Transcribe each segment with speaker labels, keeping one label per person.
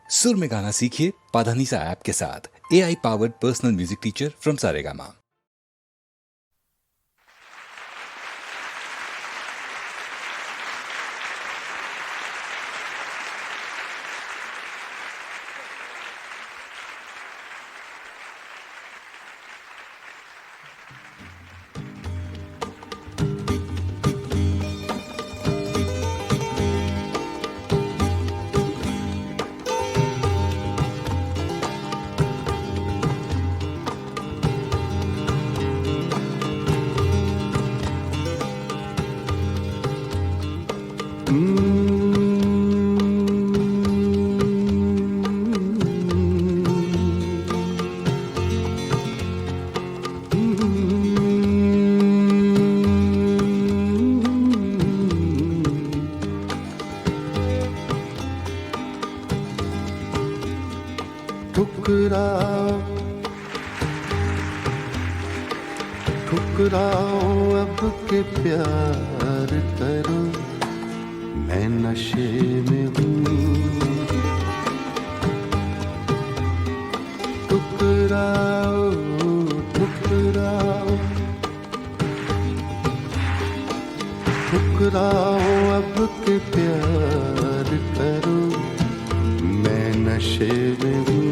Speaker 1: सुर में गाना सीखिए पाधानीसा ऐप के साथ। AI powered personal music teacher from Saregama.
Speaker 2: ठुकराओ अब के प्यार करो, मैं नशे में हूँ। ठुकराओ ठुकराओ ठुकराओ अब के प्यार करो, मैं नशे में हूँ।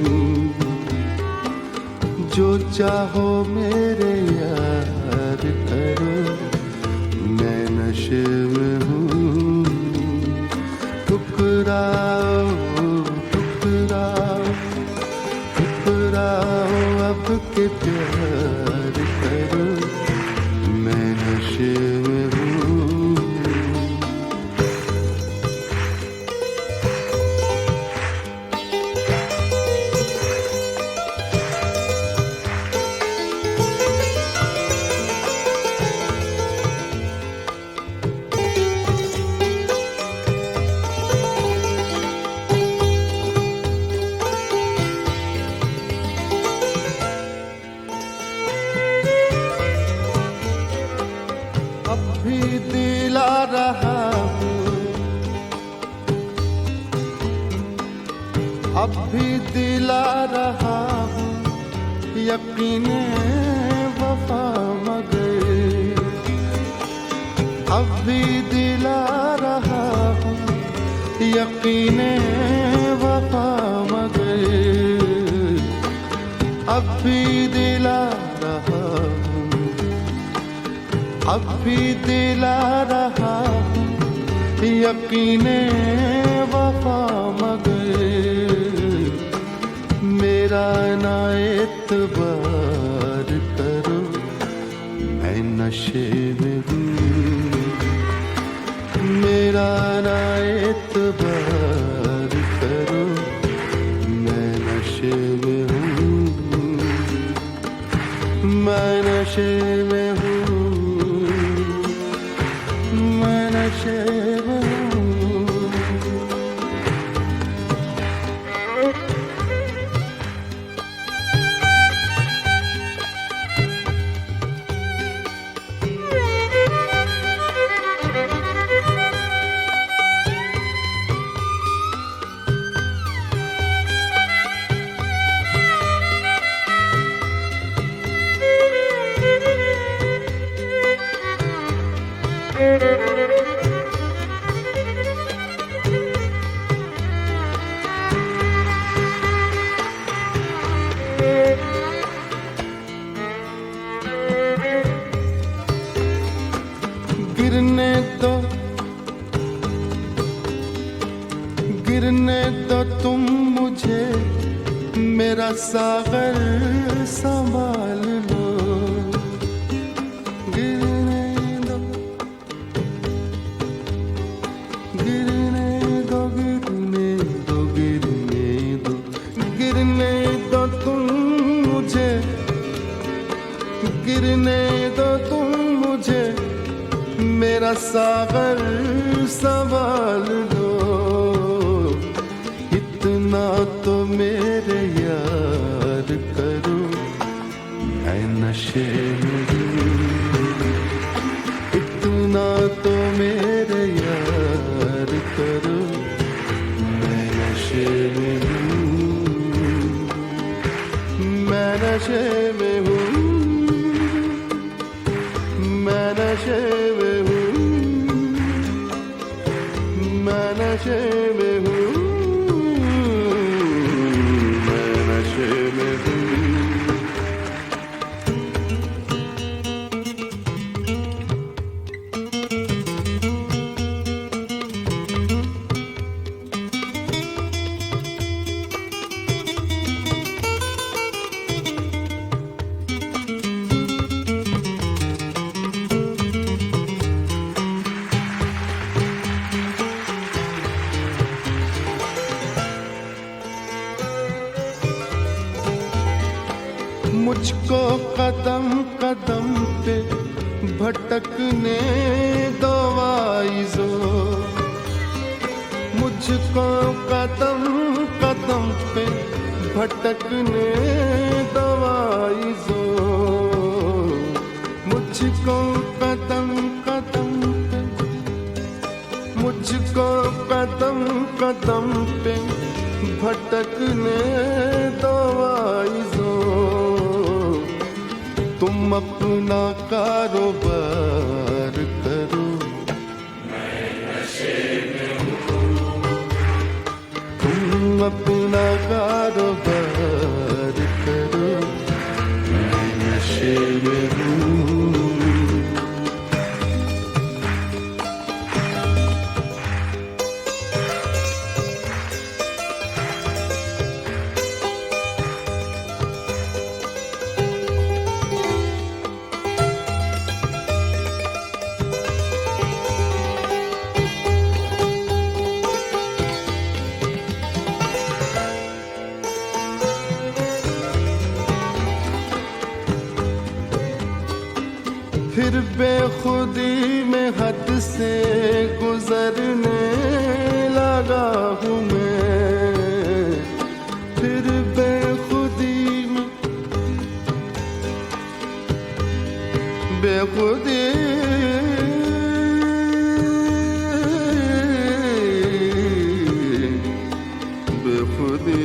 Speaker 2: जो चाहो मेरे यार करो, मैं नशे में हूँ। ठुकराओ ठुकराओ ठुकराओ अब के प्यार करो, मैं नशे में हूँ। भी दिला रहा हूँ, अब भी दिला रहा हूँ, यकीने वफा मगर। अब भी दिला रहा हूँ, यकीने वफा मगर। अब भी दिला रहा हूँ, अब भी दिला रहा हूँ, यकीने वफा मगर। मेरा ना एतबार करो, मैं नशे में हूँ। मेरा ना एतबार करो, मैं नशे में हूँ। मैं नशे में हूँ, मैं नशे में हूँ। गिरने दो तुम मुझे, मेरा सागर संभाल लो। गिरने दो गिरने दो गिरने दो गिरने दो गिरने दो तुम मुझे, गिरने दो तुम मुझे, मेरा सागर संभाल लो। इतना तो मेरे यार करो, मैं नशे में हूँ। इतना तो मेरे यार करो, मैं नशे में हूँ। नशे में हूँ, मैं नशे में हूँ, मैं नशे में हूँ, मैं नशे में हूँ। मुझको कदम कदम पे भटकने दो आइज़ो, मुझको कदम कदम पे भटकने दो आइज़ो, मुझको कदम कदम पे, मुझको कदम कदम पे भटकने दो आइज़ो। तुम अपना कारोबार करो, मैं नशे में हूँ। तुम अपना कारोबार करो, मैं नशे में हूँ। फिर बेखुदी में हद से गुजरने लगा हूँ मैं, फिर बेखुदी में, बेखुदी बेखुदी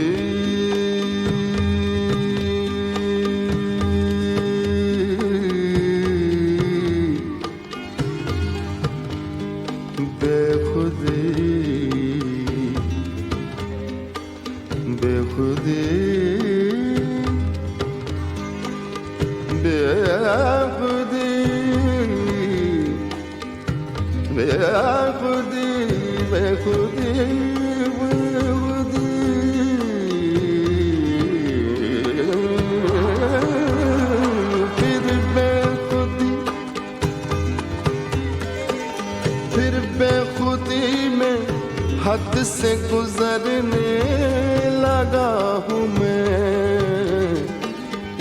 Speaker 2: बेखुदी बेखुदी बेखुदी बेखुदी फिर बेखुदी में हद से गुजरने लगा हूँ मैं।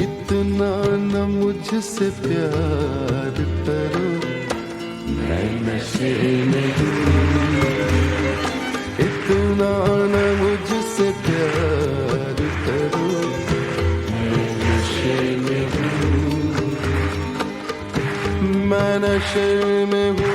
Speaker 2: इतना न मुझसे प्यार करो, मैं नशे में हूँ। इतना न मुझसे प्यार करो, मैं नशे में हूँ। मैं नशे में हूँ।